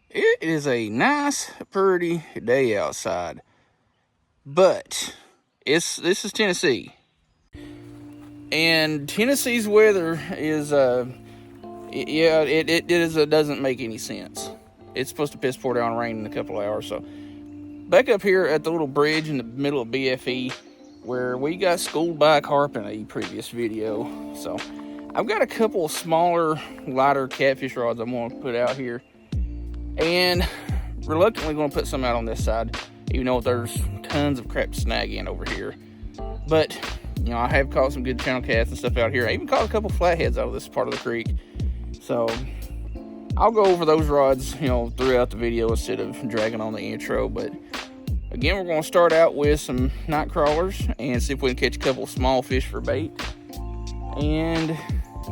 It is a nice, pretty day outside, but this is Tennessee, and Tennessee's weather is doesn't make any sense. It's supposed to piss pour down rain in a couple of hours. So back up here at the little bridge in the middle of BFE, where we got schooled by a carp in a previous video. So I've got a couple of smaller, lighter catfish rods I'm going to put out here, and reluctantly going to put some out on this side, even though there's tons of crap to snag in over here. But you know, I have caught some good channel casts and stuff out here. I even caught a couple flatheads out of this part of the creek. So I'll go over those rods, you know, throughout the video instead of dragging on the intro. But again, we're going to start out with some night crawlers and see if we can catch a couple small fish for bait. And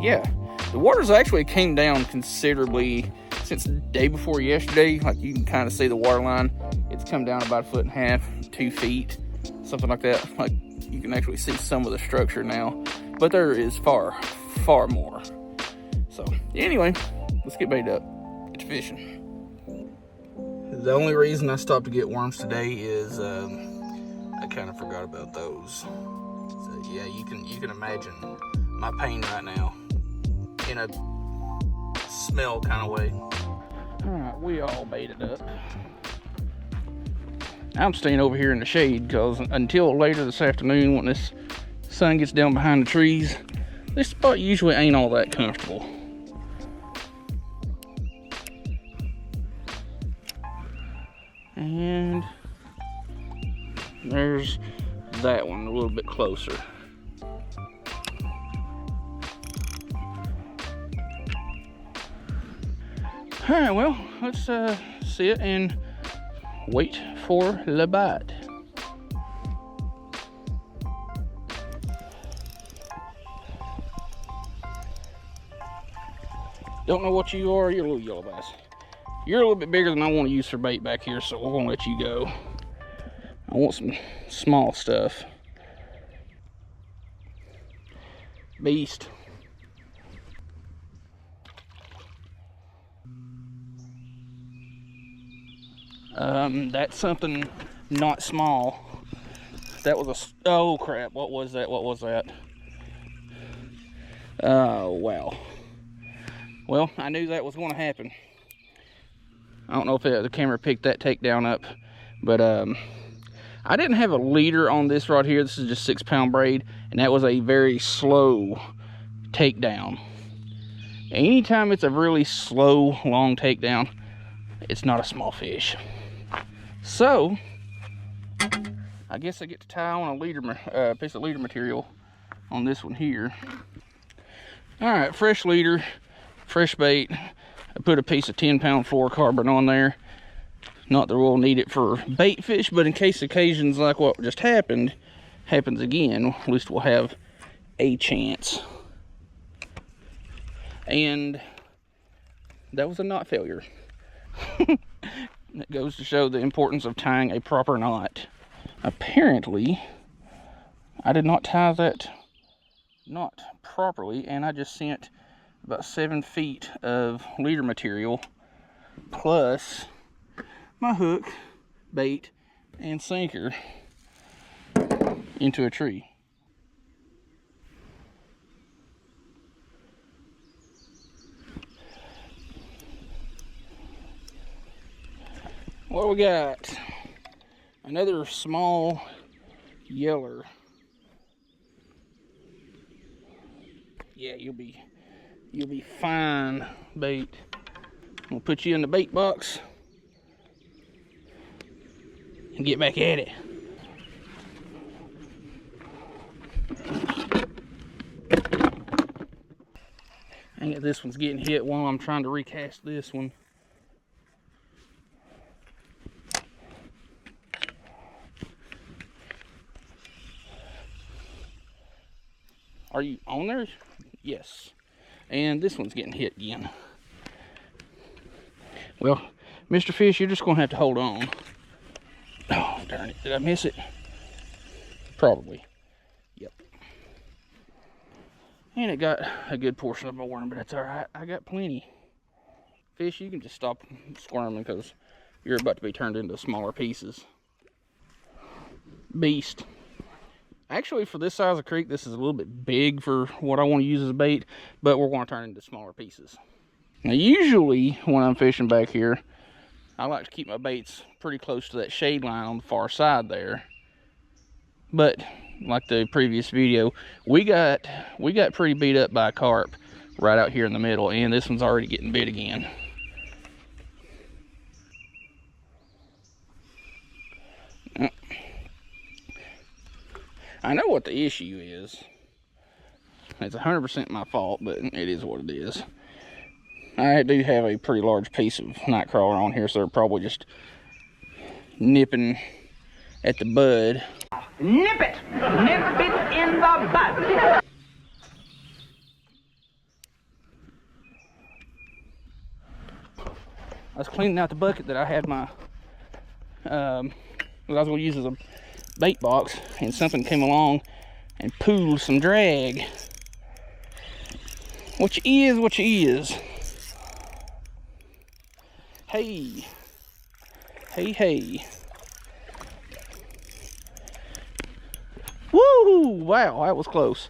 yeah, the water's actually came down considerably since the day before yesterday. Like, you can kind of see the water line. It's come down about 1.5 feet, 2 feet, something like that. Like, you can actually see some of the structure now, but there is far more. So anyway, let's get baited up. Get to fishing. The only reason I stopped to get worms today is I kind of forgot about those. So yeah, you can imagine my pain right now in a smell kind of way. Alright, we all baited up. I'm staying over here in the shade because until later this afternoon, when this sun gets down behind the trees, this spot usually ain't all that comfortable. And there's that one a little bit closer. All right, well, let's sit and wait for the bite. Don't know what you are. You're a little yellow bass. You're a little bit bigger than I want to use for bait back here, so we're gonna let you go. I want some small stuff. Beast. That's something not small. That was a, oh crap, what was that? Oh, wow. Well, I knew that was going to happen. I don't know if the camera picked that takedown up, but I didn't have a leader on this rod here. This is just 6-pound braid, and that was a very slow takedown. Anytime it's a really slow, long takedown, it's not a small fish. So I guess I get to tie on a leader, piece of leader material on this one here. All right, fresh leader, fresh bait. I put a piece of 10-pound fluorocarbon on there. Not that we'll need it for bait fish, but in case occasions like what just happens again, at least we'll have a chance. And that was a knot failure. That goes to show the importance of tying a proper knot. Apparently, I did not tie that knot properly, and I just sent about 7 feet of leader material plus my hook, bait, and sinker into a tree. What we got? Another small yeller. Yeah, you'll be fine, bait. I'm gonna put you in the bait box and get back at it. Dang it, this one's getting hit while I'm trying to recast this one. Are you on there? Yes. And this one's getting hit again. Well, Mr. Fish, you're just gonna have to hold on. Oh, darn it. Did I miss it? Probably. Yep. And it got a good portion of my worm, but that's all right. I got plenty. Fish, you can just stop squirming because you're about to be turned into smaller pieces. Beast. Actually, for this size of creek, this is a little bit big for what I want to use as a bait, but we're going to turn it into smaller pieces. Now, usually when I'm fishing back here, I like to keep my baits pretty close to that shade line on the far side there. But like the previous video, we got pretty beat up by a carp right out here in the middle, and this one's already getting bit again. I know what the issue is. It's 100% my fault, but it is what it is. I do have a pretty large piece of night crawler on here, so they're probably just nipping at the bud. Nip it! Nip it in the bud! I was cleaning out the bucket that I had my, that I was going to use as a bait box, and something came along and pulled some drag. What you is. Hey. Hey. Woo! Wow, that was close.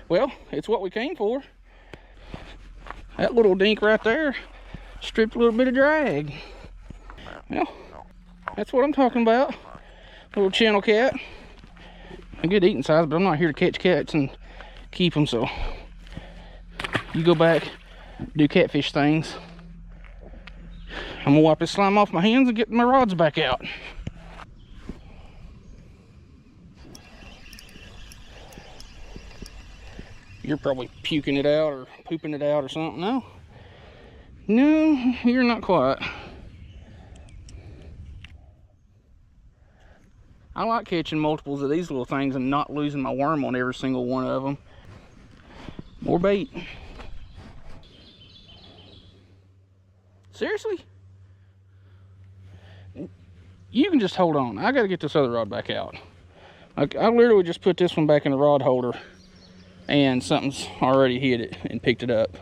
Well, it's what we came for. That little dink right there stripped a little bit of drag. Well, that's what I'm talking about. Little channel cat. A good eating size, but I'm not here to catch cats and keep them, so you go back, do catfish things. I'm gonna wipe this slime off my hands and get my rods back out. You're probably puking it out or pooping it out or something. No, you're not quite. I like catching multiples of these little things and not losing my worm on every single one of them. More bait. Seriously? You can just hold on. I gotta get this other rod back out. Like, I literally just put this one back in the rod holder and something's already hit it and picked it up.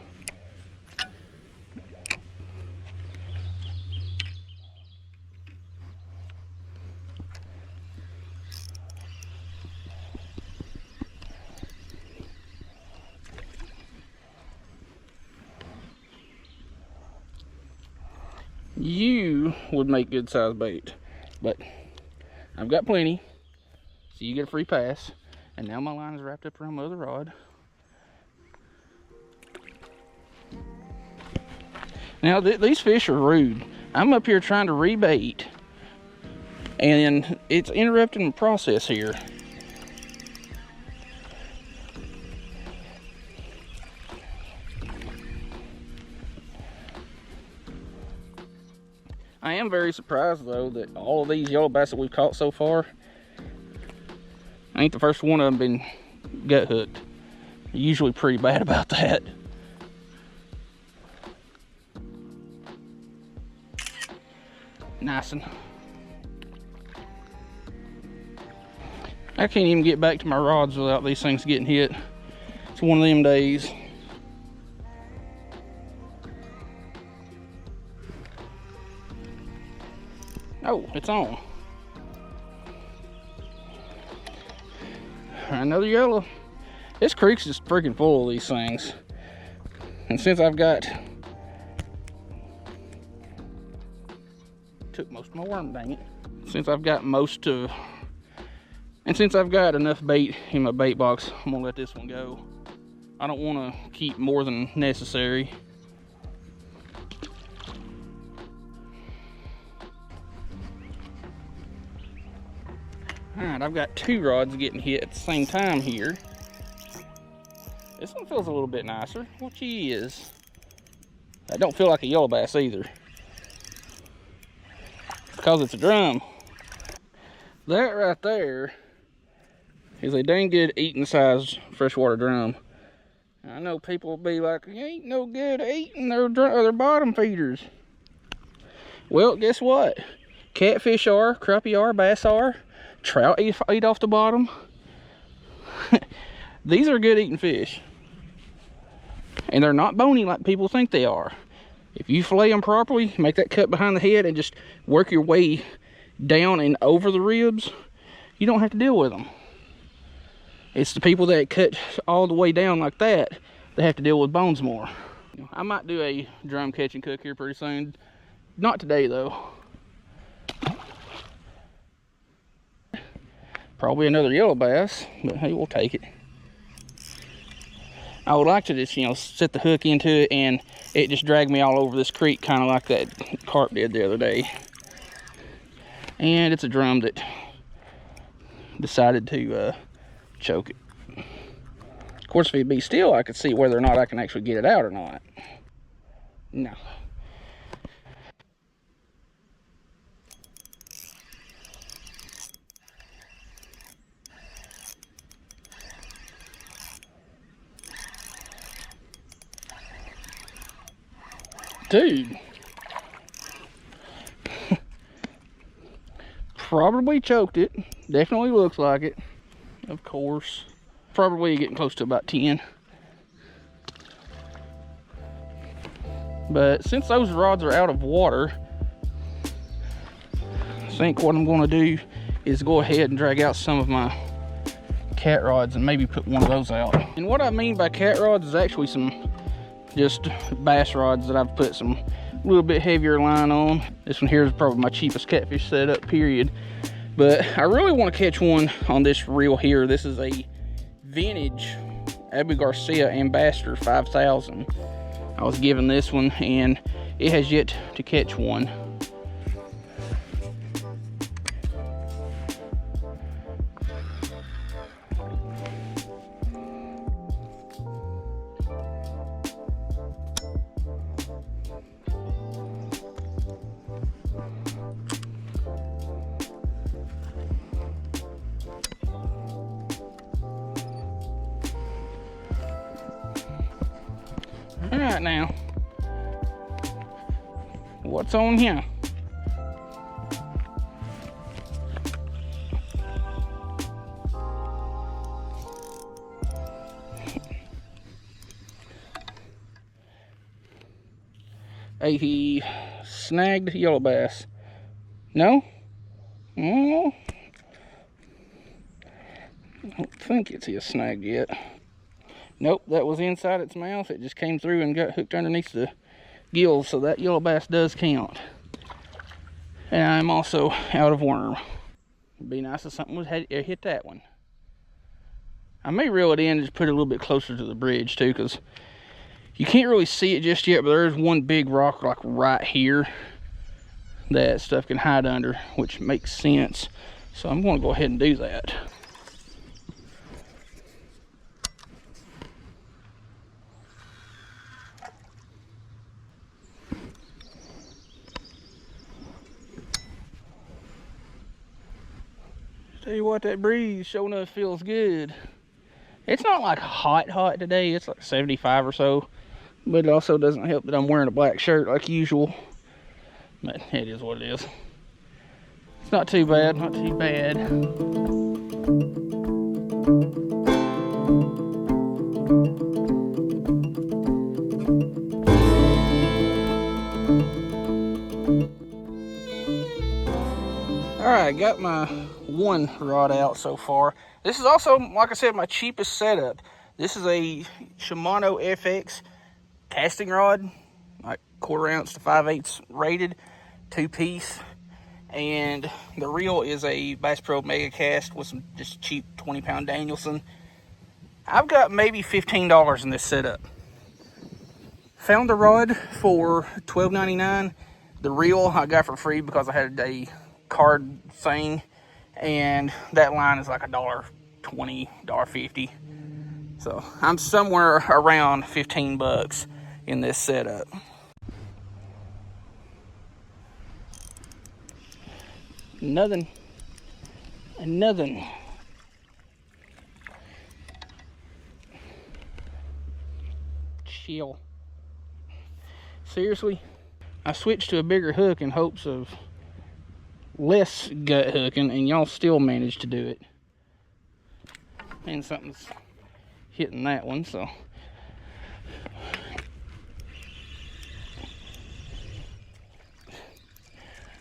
You would make good size bait, but I've got plenty, so you get a free pass. And now my line is wrapped up around my other rod. Now these fish are rude. I'm up here trying to rebait, and it's interrupting the process here. I am very surprised though that all of these yellow bass that we've caught so far, I ain't the first one of them been gut hooked. Usually pretty bad about that. Nice one. I can't even get back to my rods without these things getting hit. It's one of them days. Oh, it's on. Another yellow. This creek's just freaking full of these things. And since I've got... Took most of my worm, dang it. Since I've got enough bait in my bait box, I'm gonna let this one go. I don't want to keep more than necessary. Alright, I've got two rods getting hit at the same time here. This one feels a little bit nicer. What she is. That don't feel like a yellow bass either. Because it's a drum. That right there is a dang good eating size freshwater drum. I know people will be like, you ain't no good eating their bottom feeders. Well, guess what? Catfish are, crappie are, bass are. Trout eat off the bottom. These are good eating fish. And they're not bony like people think they are. If you fillet them properly, make that cut behind the head and just work your way down and over the ribs, you don't have to deal with them. It's the people that cut all the way down like that have to deal with bones more. I might do a drum catch and cook here pretty soon. Not today though. Probably another yellow bass, but hey, we'll take it. I would like to just, set the hook into it and it just dragged me all over this creek, kind of like that carp did the other day. And it's a drum that decided to choke it. Of course, if it'd be still, I could see whether or not I can actually get it out or not. No. Dude. Probably choked it. Definitely looks like it. Of course. Probably getting close to about 10. But since those rods are out of water, I think what I'm going to do is go ahead and drag out some of my cat rods and maybe put one of those out. And what I mean by cat rods is actually some just bass rods that I've put some little bit heavier line on. This one here is probably my cheapest catfish setup, period. But I really want to catch one on this reel here. This is a vintage Abu Garcia Ambassador 5000. I was given this one and it has yet to catch one. All right now, what's on here? A snagged yellow bass. No? Oh, I don't think it's snagged yet. Nope, that was inside its mouth. It just came through and got hooked underneath the gills, so that yellow bass does count. And I'm also out of worm. It'd be nice if something would hit that one. I may reel it in and just put it a little bit closer to the bridge too, because you can't really see it just yet, but there's one big rock like right here that stuff can hide under, which makes sense. So I'm going to go ahead and do that. Tell you what, that breeze sure enough feels good. It's not like hot today. It's like 75 or so. But it also doesn't help that I'm wearing a black shirt like usual. But it is what it is. It's not too bad, not too bad. Alright, got my one rod out so far. This is also, like I said, my cheapest setup. This is a Shimano FX casting rod, like 1/4 ounce to 5/8 rated, 2-piece. And the reel is a Bass Pro Mega Cast with some just cheap 20-pound Danielson. I've got maybe $15 in this setup. Found the rod for $12.99. The reel I got for free because I had a card thing, and that line is like $1.20, $1.50. So I'm somewhere around 15 bucks in this setup. Nothing. Chill. Seriously, I switched to a bigger hook in hopes of less gut hooking, and y'all still managed to do it. And something's hitting that one, so.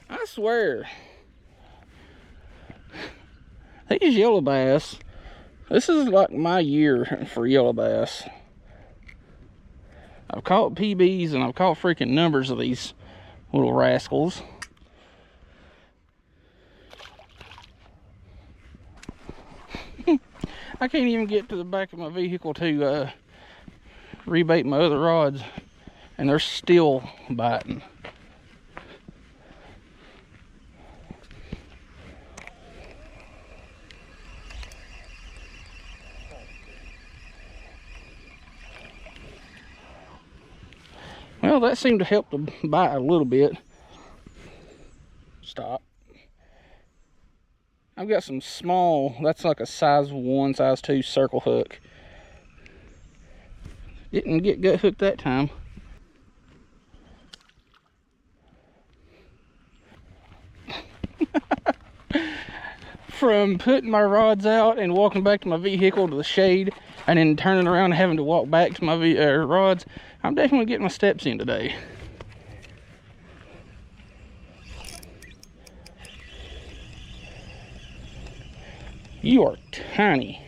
I swear, these yellow bass, this is like my year for yellow bass. I've caught PBs and I've caught freaking numbers of these little rascals. I can't even get to the back of my vehicle to rebait my other rods, and they're still biting. Well, that seemed to help to bite a little bit. Stop. I've got some small, that's like a size 1, size 2 circle hook. Didn't get gut hooked that time. From putting my rods out and walking back to my vehicle to the shade, and then turning around and having to walk back to my rods, I'm definitely getting my steps in today. You are tiny.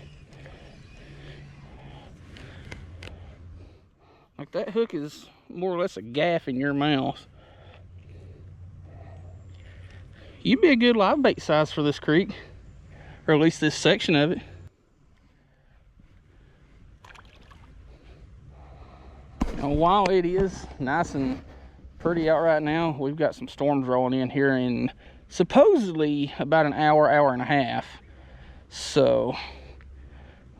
Like that hook is more or less a gaff in your mouth. You'd be a good live bait size for this creek, or at least this section of it. Now, while it is nice and pretty out right now, we've got some storms rolling in here in supposedly about an hour, hour and a half. So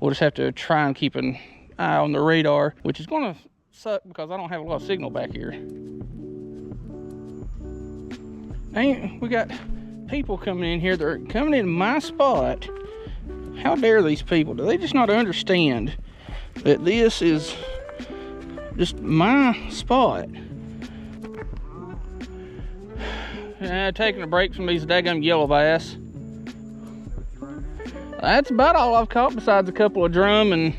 we'll just have to try and keep an eye on the radar, which is going to suck because I don't have a lot of signal back here. And we got people coming in here. They're coming in my spot. How dare these people? Do they just not understand that this is just my spot? Taking a break from these daggum yellow bass. That's about all I've caught besides a couple of drum and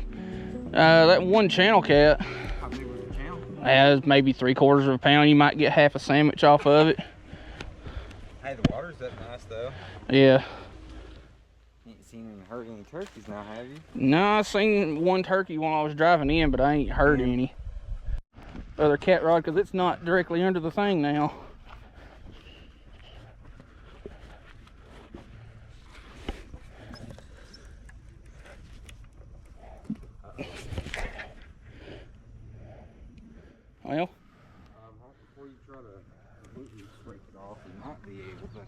that one channel cat. How big was the channel? It's maybe 3/4 of a pound. You might get half a sandwich off of it. Hey, the water's that nice though. Yeah. You ain't seen any hurt any turkeys now, have you? No, I seen one turkey when I was driving in, but I ain't heard any. Other cat rod, because it's not directly under the thing now. Well, before you try to completely scrape it off, you might be able to.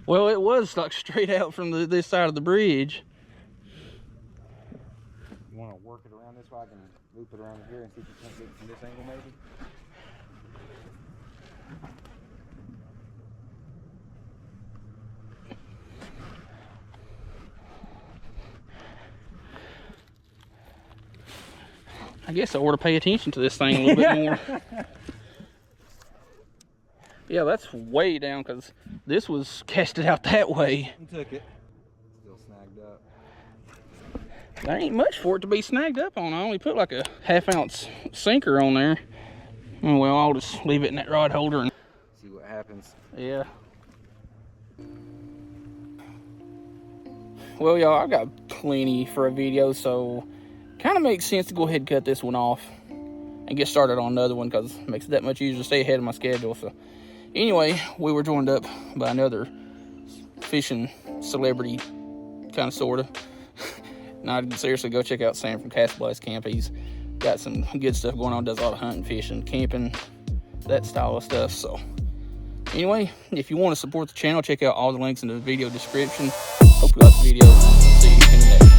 well, it was stuck straight out from this side of the bridge. You want to work it around this way? I can loop it around here and see if you can't get it from this angle, maybe. I guess I ought to pay attention to this thing a little bit more. Yeah, that's way down because this was casted out that way. I took it. Still snagged up. There ain't much for it to be snagged up on. I only put like a 1/2 ounce sinker on there. Oh, well, I'll just leave it in that rod holder and See what happens. yeah. Well, y'all, I got plenty for a video, so kind of makes sense to go ahead and cut this one off and get started on another one because it makes it that much easier to stay ahead of my schedule. So anyway, we were joined up by another fishing celebrity, kind of, sort of. Now, seriously, go check out Sam from Cast Blast Camp. He's got some good stuff going on, does a lot of hunting, fishing, camping, that style of stuff. So anyway, if you want to support the channel, check out all the links in the video description. Hope you liked the video. See you in the next.